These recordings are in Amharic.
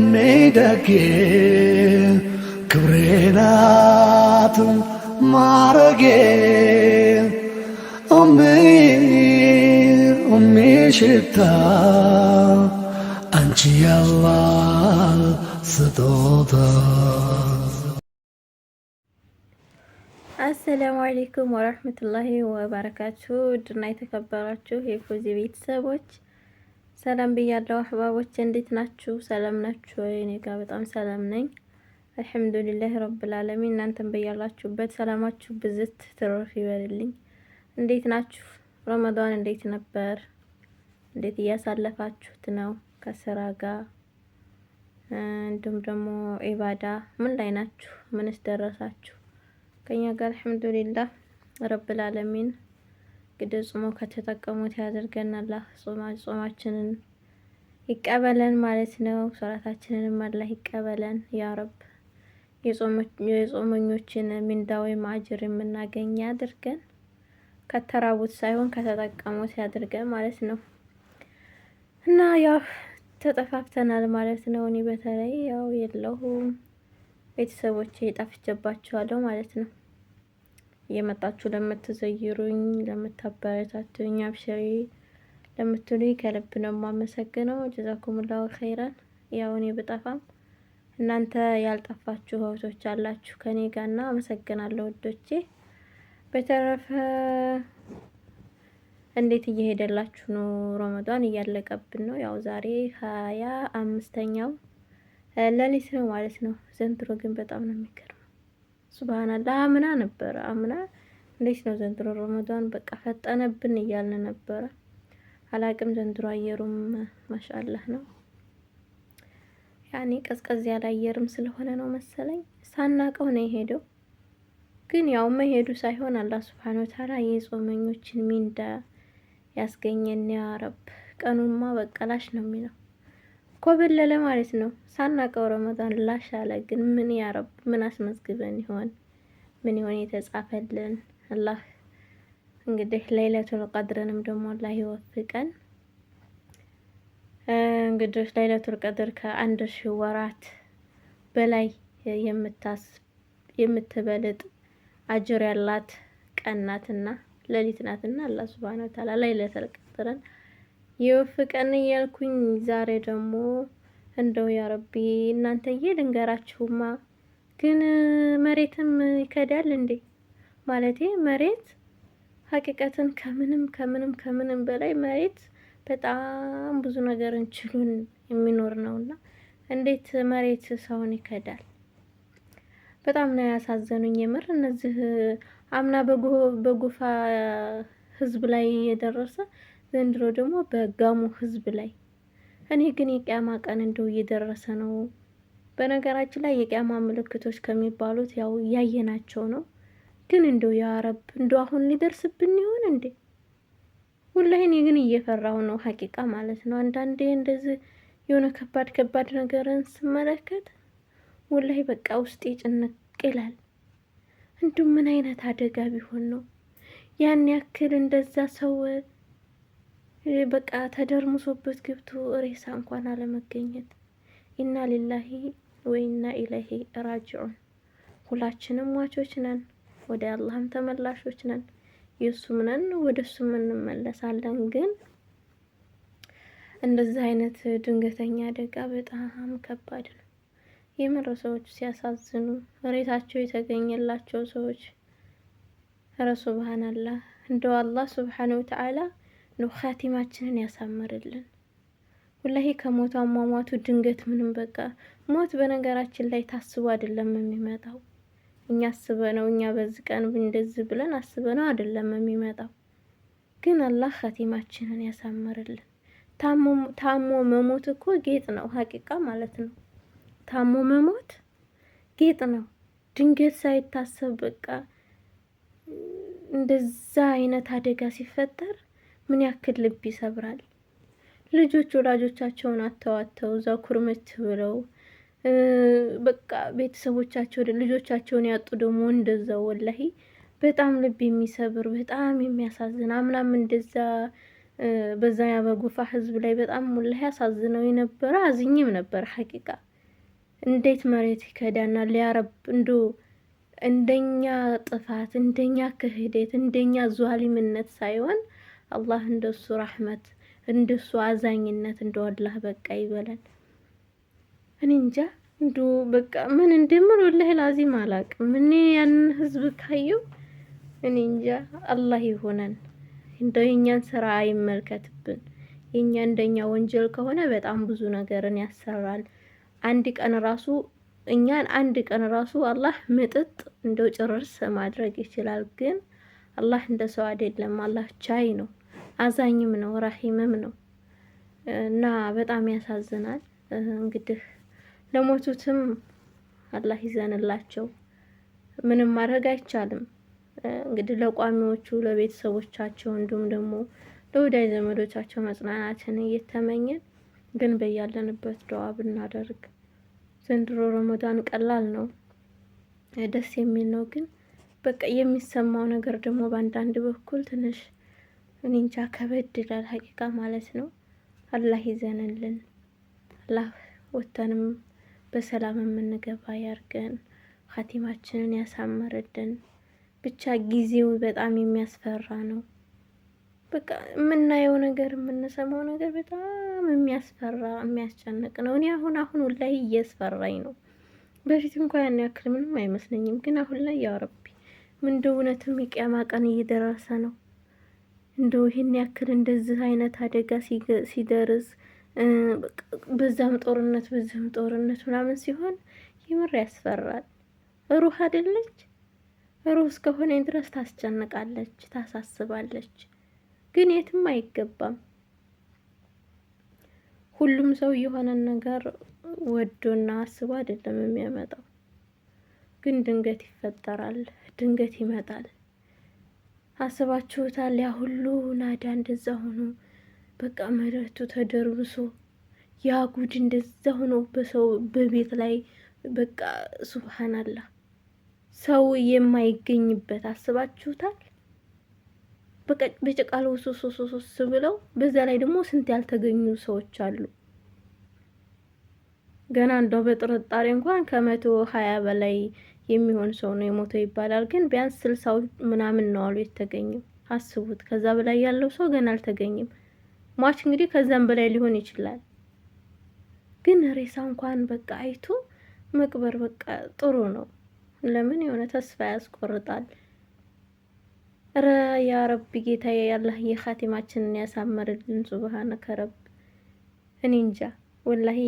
ሜደጌ ክብሬናት ማረጌ ሽታ አንቺ ያላህ ስጦታ። አሰላሙ አለይኩም ወራህመቱላሂ ወበረካቱ። ውድና የተከበራችሁ የፎዚ ቤተሰቦች ሰላም ብያለሁ። አህባቦች እንዴት ናችሁ? ሰላም ናችሁ? እኔ ጋር በጣም ሰላም ነኝ አልሐምዱሊላህ ረብል ዓለሚን። እናንተም በያላችሁበት ሰላማችሁ ብዝት ትርፍ ይበልልኝ። እንዴት ናችሁ? ረመዳን እንዴት ነበር? እንዴት እያሳለፋችሁት ነው? ከስራ ጋር እንዲሁም ደግሞ ኢባዳ ምን ላይ ናችሁ? ምንስ ደረሳችሁ? ከኛ ጋር አልሐምዱሊላህ ረብል ዓለሚን። እንግዲህ ጾሙ ከተጠቀሙት ያደርገን አላህ። ጾማችንን ይቀበለን ማለት ነው። ሶላታችንንም አላህ ይቀበለን ያ ረብ። የጾመኞችን ሚንዳ ወይም አጅር የምናገኝ ያድርገን። ከተራቡት ሳይሆን ከተጠቀሙት ያድርገን ማለት ነው። እና ያው ተጠፋፍተናል ማለት ነው። እኔ በተለይ ያው የለሁም፣ ቤተሰቦቼ ጠፍቼባቸዋለሁ ማለት ነው። እየመጣችሁ ለምትዘይሩኝ፣ ለምታበረታቱኝ፣ አብሽሪ ለምትሉኝ ከልብ ነው የማመሰግነው። ጀዛኩሙላሁ ኸይራን። ያው እኔ ብጠፋም እናንተ ያልጠፋችሁ እህቶች አላችሁ ከኔ ጋርና አመሰግናለሁ ውዶቼ። በተረፈ እንዴት እየሄደላችሁ ነው? ረመዳን እያለቀብን ነው። ያው ዛሬ 25ኛው ሌሊት ነው ማለት ነው። ዘንድሮ ግን በጣም ነው የሚገርመው። ሱብሃንአላህ አምና ነበረ። አምና እንዴት ነው ዘንድሮ ረመዳን በቃ ፈጠነብን እያልን ነበረ። አላቅም ዘንድሮ አየሩም ማሻአላህ ነው። ያኔ ቀዝቀዝ ያለ አየርም ስለሆነ ነው መሰለኝ ሳናቀው ነው የሄደው። ግን ያው መሄዱ ሳይሆን አላህ ሱብሃነሁ ወተዓላ የጾመኞችን ሚንዳ ያስገኘን ያ ረብ። ቀኑማ በቀላሽ ነው የሚለው ኮበለለ ማለት ነው። ሳናቀው ረመዳን ላሽ አለ። ግን ምን ያ ረብ ምን አስመዝግበን ይሆን? ምን ይሆን የተጻፈልን? አላህ እንግዲህ ለይለቱል ቀድርንም ደግሞ አላህ ይወፍቀን። እንግዲህ ለይለቱል ቀድር ከ1000 ወራት በላይ የምትበልጥ አጅር ያላት ቀን ናትና ሌሊት ናትና አላህ ሱብሃነሁ ወተዓላ ለይለቱል ቀድርን ይወፍቀን እያልኩኝ ዛሬ ደግሞ እንደው ያ ረቢ እናንተዬ ልንገራችሁማ፣ ግን መሬትም ይከዳል እንዴ? ማለቴ መሬት ሀቂቀትን ከምንም በላይ መሬት በጣም ብዙ ነገርን ችሉን የሚኖር ነውና እንዴት መሬት ሰውን ይከዳል? በጣም ነው ያሳዘኑኝ የምር። እነዚህ አምና በጎፋ ህዝብ ላይ የደረሰ ዘንድሮ ደግሞ በጋሞ ህዝብ ላይ። እኔ ግን የቂያማ ቀን እንደው እየደረሰ ነው። በነገራችን ላይ የቂያማ ምልክቶች ከሚባሉት ያው እያየናቸው ነው። ግን እንደው ያ ረብ እንደው አሁን ሊደርስብን ይሆን እንዴ? ወላሂ እኔ ግን እየፈራሁ ነው ሀቂቃ ማለት ነው። አንዳንዴ እንደዚህ የሆነ ከባድ ነገርን ስመለከት ወላሂ በቃ ውስጤ ጭንቅ ይላል። እንደው ምን አይነት አደጋ ቢሆን ነው ያን ያክል እንደዛ ሰው በቃ ተደርምሶበት ገብቶ ሬሳ እንኳን አለመገኘት። ኢና ሊላሂ ወኢና ኢለይሂ ራጂዑን። ሁላችንም ሟቾች ነን፣ ወደ አላህም ተመላሾች ነን። የሱም ነን፣ ወደ እሱም እንመለሳለን። ግን እንደዚህ አይነት ድንገተኛ አደጋ በጣም ከባድ ነው የምር። ሰዎች ሲያሳዝኑ ሬሳቸው የተገኘላቸው ሰዎች ኧረ ሱብሃንአላህ። እንደው አላህ ሱብሃነሁ ወተዓላ ነው ኻቲማችንን ያሳምርልን። ወላሂ ከሞቱ አሟሟቱ ድንገት ምንም በቃ ሞት በነገራችን ላይ ታስቦ አይደለም የሚመጣው። እኛ አስበነው እኛ በዚህ ቀን እንደዚህ ብለን አስበነው አይደለም የሚመጣው። ግን አላህ ኻቲማችንን ያሳምርልን። ታሞ መሞት እኮ ጌጥ ነው ሀቂቃ ማለት ነው። ታሞ መሞት ጌጥ ነው። ድንገት ሳይታሰብ በቃ እንደዛ አይነት አደጋ ሲፈጠር ምን ያክል ልብ ይሰብራል። ልጆች ወላጆቻቸውን አተዋተው እዛ ኩርምት ብለው በቃ ቤተሰቦቻቸው ልጆቻቸውን ያጡ ደግሞ እንደዛው ወላሂ በጣም ልብ የሚሰብር በጣም የሚያሳዝን። አምናም እንደዛ በዛ ያበጉፋ ህዝብ ላይ በጣም ሙላህ ያሳዝነው የነበረ አዝኝም ነበር ሐቂቃ። እንዴት መሬት ይከዳናል ያ ረብ እንዶ እንደኛ ጥፋት እንደኛ ክህደት እንደኛ ዟሊምነት ሳይሆን አላህ እንደሱ ረህመት እንደሱ አዛኝነት እንደው አላህ በቃ ይበለን። እኔ እንጃ እንዶ በቃ ምን እንደምር ወላሂ ላዚም አላቅም። እኔ ያንን ህዝብ ካየው እኔ እንጃ አላህ ይሆነን እንደው የኛን ስራ አይመልከትብን። የኛ እንደኛ ወንጀል ከሆነ በጣም ብዙ ነገርን ያሰራል። አንድ ቀን ራሱ አላህ ምጥጥ እንደው ጭርስ ማድረግ ይችላል። ግን አላህ እንደ ሰው አይደለም። አላህ ቻይ ነው፣ አዛኝም ነው፣ ረሂምም ነው እና በጣም ያሳዝናል። እንግዲህ ለሞቱትም አላህ ይዘንላቸው። ምንም ማድረግ አይቻልም። እንግዲህ ለቋሚዎቹ ለቤተሰቦቻቸው እንዲሁም ደግሞ ለወዳጅ ዘመዶቻቸው መጽናናትን እየተመኘን ግን በያለንበት ዱዓ ብናደርግ። ዘንድሮ ረመዳን ቀላል ነው፣ ደስ የሚል ነው። ግን በቃ የሚሰማው ነገር ደግሞ በአንዳንድ በኩል ትንሽ እኔ እንጃ ከበድ ይላል ሀቂቃ ማለት ነው። አላህ ይዘንልን። አላህ ወተንም በሰላም የምንገባ ያርገን፣ ኻቲማችንን ያሳምርልን። ብቻ ጊዜው በጣም የሚያስፈራ ነው። በቃ የምናየው ነገር የምንሰማው ነገር በጣም የሚያስፈራ የሚያስጨንቅ ነው። እኔ አሁን ላይ እያስፈራኝ ነው። በፊት እንኳን ያን ያክል ምንም አይመስለኝም፣ ግን አሁን ላይ ያ ረቢ እንደው እውነትም የቂያማ ቀን እየደረሰ ነው። እንደው ይሄን ያክል እንደዚህ አይነት አደጋ ሲደርስ በዛም ጦርነት ምናምን ሲሆን ይምር ያስፈራል። ሩህ አይደለች? ሩህ እስከሆነ ድረስ ታስጨንቃለች፣ ታሳስባለች። ግን የትም አይገባም። ሁሉም ሰው የሆነን ነገር ወዶና አስቦ አይደለም የሚያመጣው። ግን ድንገት ይፈጠራል፣ ድንገት ይመጣል። አስባችሁታል? ያ ሁሉ ናዳ እንደዛ ሆኖ በቃ መሬቱ ተደርብሶ ያ ጉድ እንደዛ ሆኖ በሰው በቤት ላይ በቃ ሱብሃንአላህ ሰው የማይገኝበት አስባችሁታል? በቃ በጭቃ ሶሶሶስ ብለው በዛ ላይ ደግሞ ስንት ያልተገኙ ሰዎች አሉ። ገና እንደው በጥርጣሬ እንኳን ከ120 በላይ የሚሆን ሰው ነው የሞተው ይባላል። ግን ቢያንስ 60 ምናምን ነው አሉ የተገኘው። አስቡት፣ ከዛ በላይ ያለው ሰው ገና አልተገኘም። ሟች እንግዲህ ከዛም በላይ ሊሆን ይችላል። ግን ሬሳ እንኳን በቃ አይቶ መቅበር በቃ ጥሩ ነው። ለምን የሆነ ተስፋ ያስቆርጣል። ረ ያ ረቢ ጌታዬ ያላህ የኻቲማችንን ያሳመርልን። ሱብሃነከ ረብ። እኔ እንጃ ወላሂ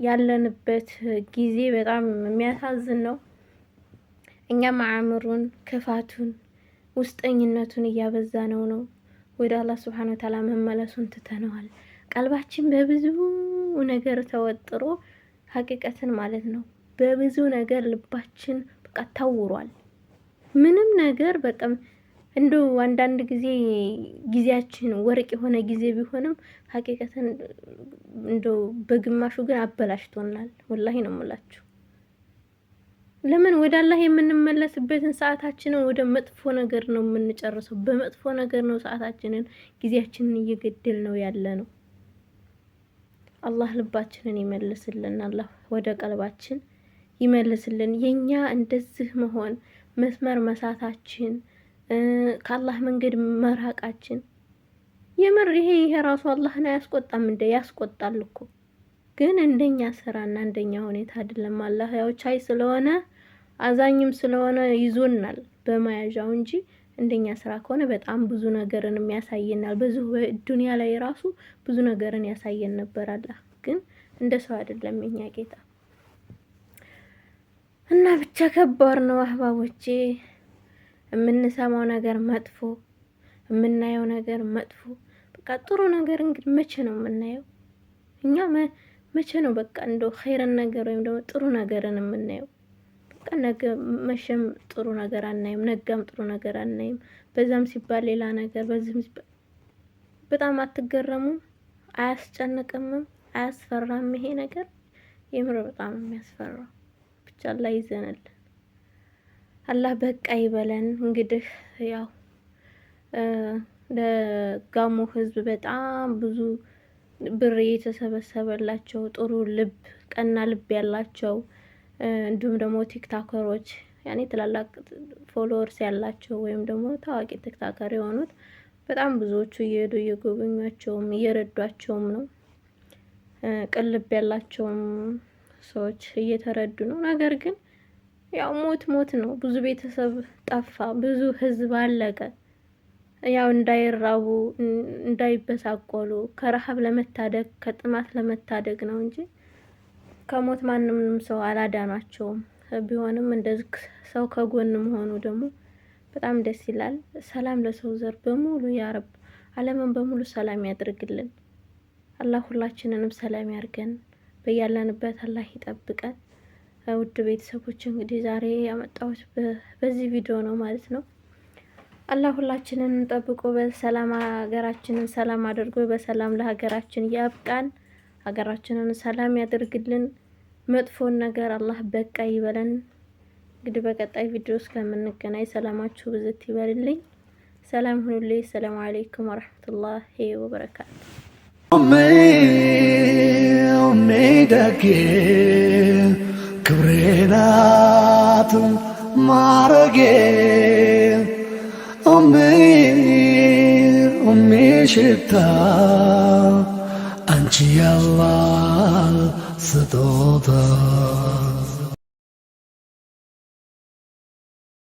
ያለንበት ጊዜ በጣም የሚያሳዝን ነው። እኛም አእምሩን ክፋቱን ውስጠኝነቱን እያበዛ ነው። ወደ አላህ ሱብሃነሁ ወተዓላ መመለሱን ትተነዋል። ቀልባችን በብዙ ነገር ተወጥሮ ሀቂቀትን ማለት ነው በብዙ ነገር ልባችን በቃ ታውሯል። ምንም ነገር በቃ እንደው አንዳንድ ጊዜያችን ወርቅ የሆነ ጊዜ ቢሆንም ሀቂቀትን እንደው በግማሹ ግን አበላሽቶናል። ወላሂ ነው የምላችሁ። ለምን ወደ አላህ የምንመለስበትን ሰዓታችንን ወደ መጥፎ ነገር ነው የምንጨርሰው። በመጥፎ ነገር ነው ሰዓታችንን ጊዜያችንን እየገደል ነው ያለ ነው። አላህ ልባችንን ይመልስልን። አላህ ወደ ቀልባችን ይመልስልን። የኛ እንደዚህ መሆን መስመር መሳታችን ከአላህ መንገድ መራቃችን የምር ይሄ ራሱ አላህን አያስቆጣም እንደ ያስቆጣል እኮ። ግን እንደኛ ስራና እንደኛ ሁኔታ አይደለም። አላህ ያው ቻይ ስለሆነ አዛኝም ስለሆነ ይዞናል በመያዣው እንጂ እንደኛ ስራ ከሆነ በጣም ብዙ ነገርን የሚያሳየናል። በዚሁ ዱንያ ላይ ራሱ ብዙ ነገርን ያሳየን ነበር አላህ። ግን እንደ ሰው አይደለም የኛ ጌታ እና ብቻ ከባድ ነው አህባቦቼ። የምንሰማው ነገር መጥፎ፣ የምናየው ነገር መጥፎ። በቃ ጥሩ ነገር እንግዲህ መቼ ነው የምናየው? እኛ መቼ ነው በቃ እንደው ኸይረን ነገር ወይም ደግሞ ጥሩ ነገርን የምናየው? በቃ ነገ መቼም ጥሩ ነገር አናይም፣ ነጋም ጥሩ ነገር አናይም። በዛም ሲባል ሌላ ነገር፣ በዚህም ሲባል በጣም አትገረሙም? አያስጨንቅምም? አያስፈራም? ይሄ ነገር የምር በጣም የሚያስፈራው። ብቻ አላህ ይዘንልን። አላህ በቃ ይበለን። እንግዲህ ያው ለጋሞ ህዝብ በጣም ብዙ ብር የተሰበሰበላቸው ጥሩ ልብ ቀና ልብ ያላቸው እንዲሁም ደግሞ ቲክታከሮች ያኔ ትላልቅ ፎሎወርስ ያላቸው ወይም ደግሞ ታዋቂ ቲክታከር የሆኑት በጣም ብዙዎቹ እየሄዱ እየጎበኟቸውም እየረዷቸውም ነው። ቅልብ ያላቸውም ሰዎች እየተረዱ ነው። ነገር ግን ያው ሞት ነው። ብዙ ቤተሰብ ጠፋ፣ ብዙ ህዝብ አለቀ። ያው እንዳይራቡ እንዳይበሳቆሉ ከረሃብ ለመታደግ ከጥማት ለመታደግ ነው እንጂ ከሞት ማንም ሰው አላዳናቸውም። ቢሆንም እንደዚህ ሰው ከጎን መሆኑ ደግሞ በጣም ደስ ይላል። ሰላም ለሰው ዘር በሙሉ ያ ረብ ዓለምን በሙሉ ሰላም ያድርግልን። አላህ ሁላችንንም ሰላም ያርገን። በያለንበት አላህ ይጠብቀን። ውድ ቤተሰቦች እንግዲህ ዛሬ ያመጣሁት በዚህ ቪዲዮ ነው ማለት ነው። አላህ ሁላችንን ጠብቆ በሰላም ሀገራችንን ሰላም አድርጎ በሰላም ለሀገራችን ያብቃን። ሀገራችንን ሰላም ያድርግልን። መጥፎን ነገር አላህ በቃ ይበለን። እንግዲህ በቀጣይ ቪዲዮ እስከምንገናኝ ሰላማችሁ ብዝት ይበልልኝ። ሰላም ሁኑልኝ። ሰላም አለይኩም ወራህመቱላሂ ወበረካቱ። ደጌ ክብሬ ናት ማረጌ ሽታ አንቺ ያላህ ስጦታ